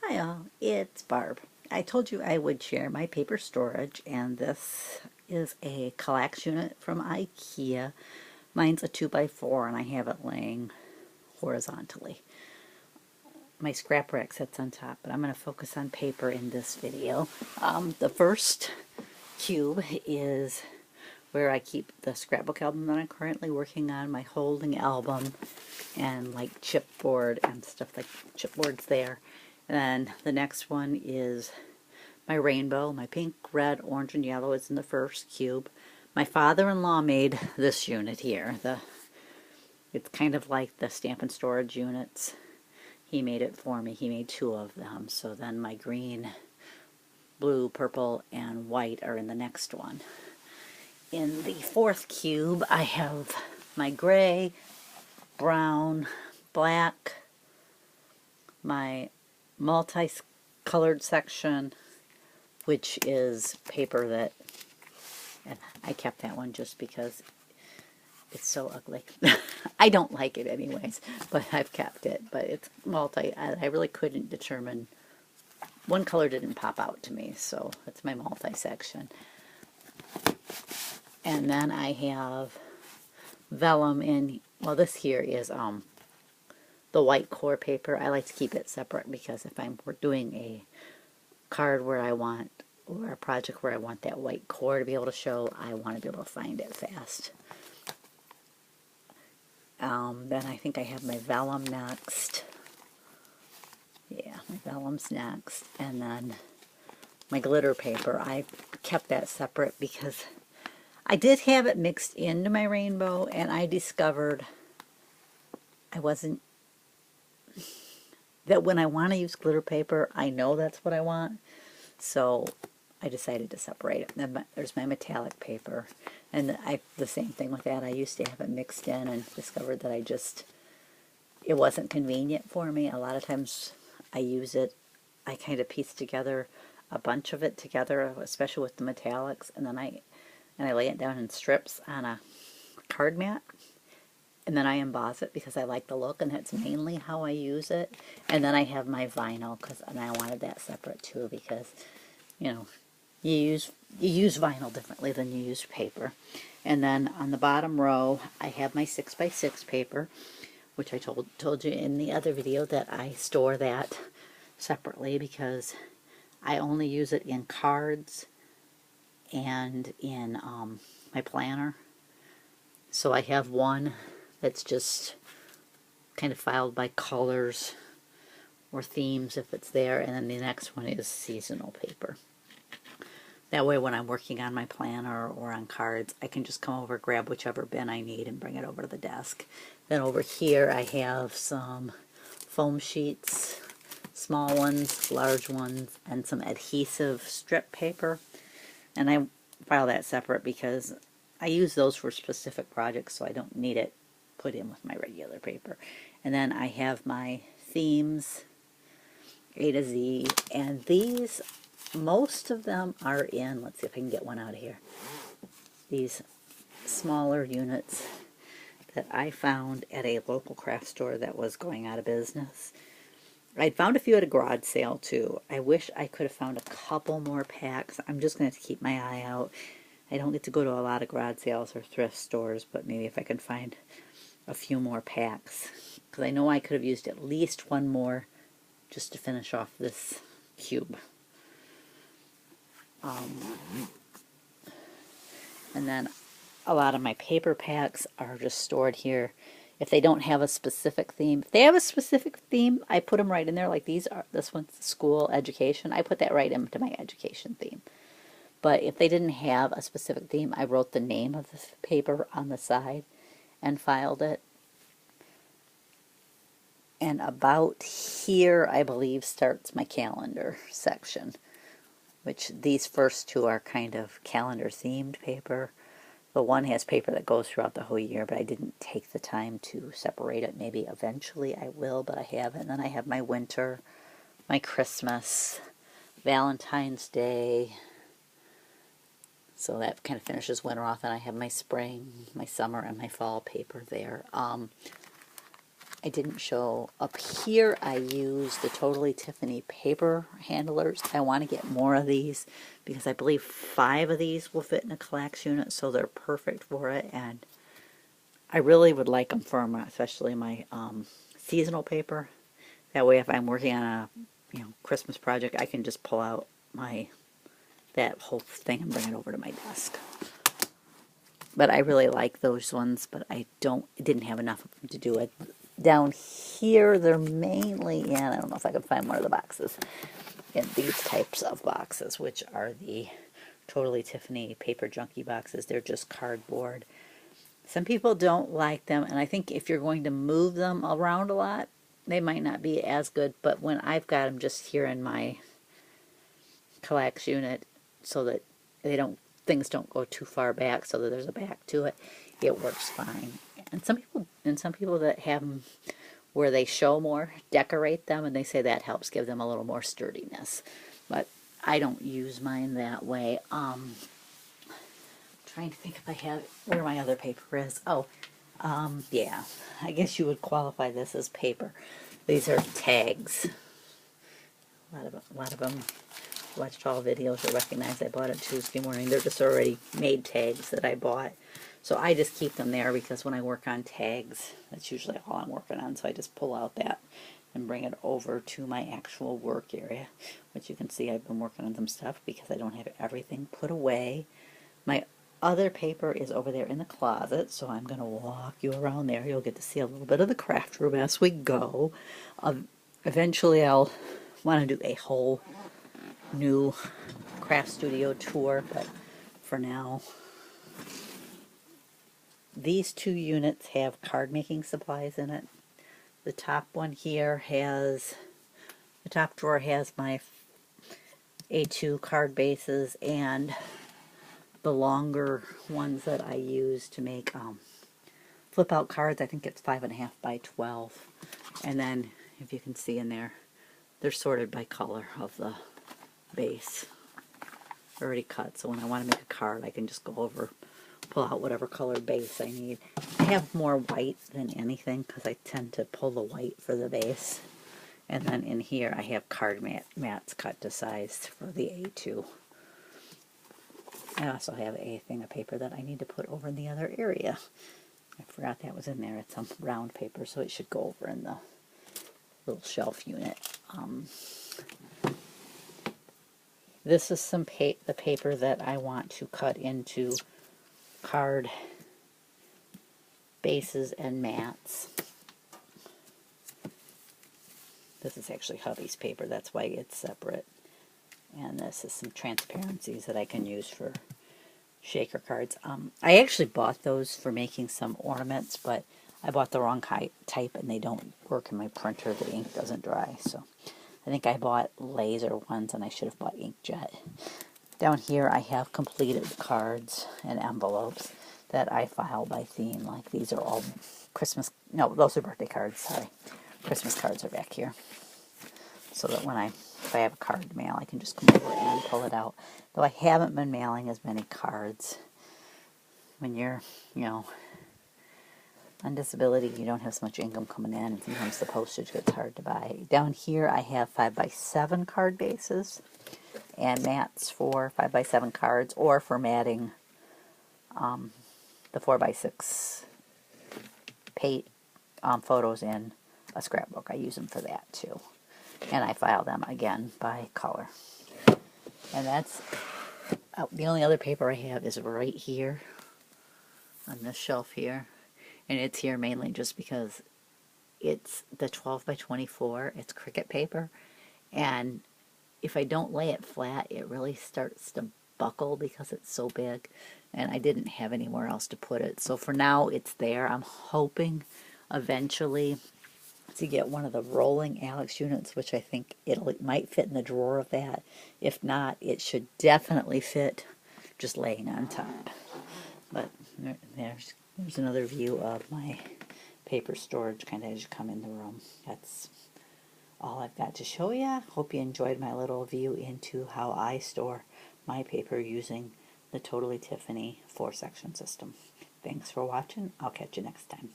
Hi all, it's Barb. I told you I would share my paper storage, and this is a Kallax unit from IKEA. Mine's a 2x4 and I have it laying horizontally. My scrap rack sits on top, but I'm going to focus on paper in this video. The first cube is where I keep the scrapbook album that I'm currently working on, my holding album, and like chipboard and stuff like chipboards there. And then the next one is my rainbow. My pink, red, orange, and yellow is in the first cube. My father-in-law made this unit here. It's kind of like the Stampin' Storage units. He made it for me. He made 2 of them. So then my green, blue, purple, and white are in the next one. In the fourth cube, I have my gray, brown, black, my multi-colored section, which is paper that, and I kept that one just because it's so ugly. I don't like it anyways, but I've kept it. But it's multi, I really couldn't determine, one color didn't pop out to me, so it's my multi-section. And then I have vellum in, well, this here is the white core paper. I like to keep it separate because if we're doing a card where I want, or a project where I want that white core to be able to show, I want to be able to find it fast. Then I think I have my vellum next. Yeah, my vellum's next. And then my glitter paper. I kept that separate because I did have it mixed into my rainbow, and I discovered that when I want to use glitter paper, I know that's what I want. So I decided to separate it. Then there's my metallic paper. And the same thing with that. I used to have it mixed in and discovered that it wasn't convenient for me. A lot of times I use it, I kind of piece together a bunch of it together, especially with the metallics, and then I lay it down in strips on a card mat. And then I emboss it because I like the look, and that's mainly how I use it. And then I have my vinyl, and I wanted that separate too because, you know, you use vinyl differently than you use paper. And then on the bottom row, I have my 6x6 paper, which I told you in the other video that I store that separately because I only use it in cards and in my planner. So I have one that's just kind of filed by colors or themes if it's there, and then the next one is seasonal paper. That way when I'm working on my planner or on cards, I can just come over, grab whichever bin I need, and bring it over to the desk. Then over here I have some foam sheets, small ones, large ones, and some adhesive strip paper. And I file that separate because I use those for specific projects, so I don't need it put in with my regular paper. And then I have my themes, A to Z, and these, most of them are in, let's see if I can get one out of here, these smaller units that I found at a local craft store that was going out of business. I'd found a few at a garage sale too. I wish I could have found a couple more packs. I'm just going to keep my eye out. I don't get to go to a lot of garage sales or thrift stores, but maybe if I can find a few more packs. Because I know I could have used at least one more just to finish off this cube. And then a lot of my paper packs are just stored here. If they don't have a specific theme, if they have a specific theme, I put them right in there. Like this one's school education. I put that right into my education theme. But if they didn't have a specific theme, I wrote the name of the paper on the side and filed it. And about here, I believe, starts my calendar section, which these first 2 are kind of calendar themed paper. The one has paper that goes throughout the whole year, but I didn't take the time to separate it. Maybe eventually I will, but I haven't. And then I have my winter, my Christmas, Valentine's Day. So that kind of finishes winter off, and I have my spring, my summer, and my fall paper there. I didn't show up here. I use the Totally Tiffany paper handlers. I want to get more of these because I believe 5 of these will fit in a Kallax unit, so they're perfect for it. And I really would like them for my, especially my seasonal paper. That way, if I'm working on a Christmas project, I can just pull out that whole thing and bring it over to my desk. But I really like those ones, but I didn't have enough of them to do it. Down here, they're mainly in, I don't know if I can find one of the boxes, in these types of boxes, which are the Totally Tiffany Paper Junkie boxes. They're just cardboard. Some people don't like them, and I think if you're going to move them around a lot, they might not be as good, but when I've got them just here in my Kallax unit so that things don't go too far back, so that there's a back to it, it works fine. And some people that have them where they show more, decorate them, and they say that helps give them a little more sturdiness. But I don't use mine that way. Trying to think if I have where my other paper is. Oh, yeah, I guess you would qualify this as paper. These are tags. A lot of them. Watched all videos, you'll recognize I bought it Tuesday morning. They're just already made tags that I bought. So I just keep them there because when I work on tags, that's usually all I'm working on. So I just pull out that and bring it over to my actual work area. Which you can see I've been working on some stuff because I don't have everything put away. My other paper is over there in the closet, so I'm going to walk you around there. You'll get to see a little bit of the craft room as we go. Eventually I'll want to do a whole new craft studio tour, but for now, these 2 units have card making supplies in it. The top one here has, the top drawer has my A2 card bases and the longer ones that I use to make flip out cards. I think it's 5.5 by 12. And then, if you can see in there, they're sorted by color of the base. Already cut, so when I want to make a card, I can just go over, pull out whatever color base I need. I have more white than anything because I tend to pull the white for the base. And then in here I have card mats cut to size for the A2. I also have a thing of paper that I need to put over in the other area. I forgot that was in there. It's some round paper, so it should go over in the little shelf unit. This is the paper that I want to cut into card bases and mats. This is actually hubby's paper, that's why it's separate. And this is some transparencies that I can use for shaker cards. I actually bought those for making some ornaments, but I bought the wrong type and they don't work in my printer. The ink doesn't dry, so I think I bought laser ones and I should have bought inkjet. Down here I have completed cards and envelopes that I file by theme. Like these are all Christmas, no, those are birthday cards, sorry. Christmas cards are back here. So that if I have a card to mail, I can just come over and pull it out. Though I haven't been mailing as many cards. When you're, on disability, you don't have so much income coming in, and sometimes the postage gets hard to buy. Down here, I have 5x7 card bases and mats for 5x7 cards, or for matting the 4x6 photos in a scrapbook. I use them for that too. And I file them again by color. And that's the only other paper I have is right here on this shelf here. And it's here mainly just because it's the 12 by 24. It's Cricut paper. And if I don't lay it flat, it really starts to buckle because it's so big. And I didn't have anywhere else to put it. So for now, it's there. I'm hoping eventually to get one of the rolling Alex units, which I think it might fit in the drawer of that. If not, it should definitely fit just laying on top. But there's another view of my paper storage kind of as you come in the room. That's all I've got to show you. Hope you enjoyed my little view into how I store my paper using the Totally Tiffany 4-section system. Thanks for watching. I'll catch you next time.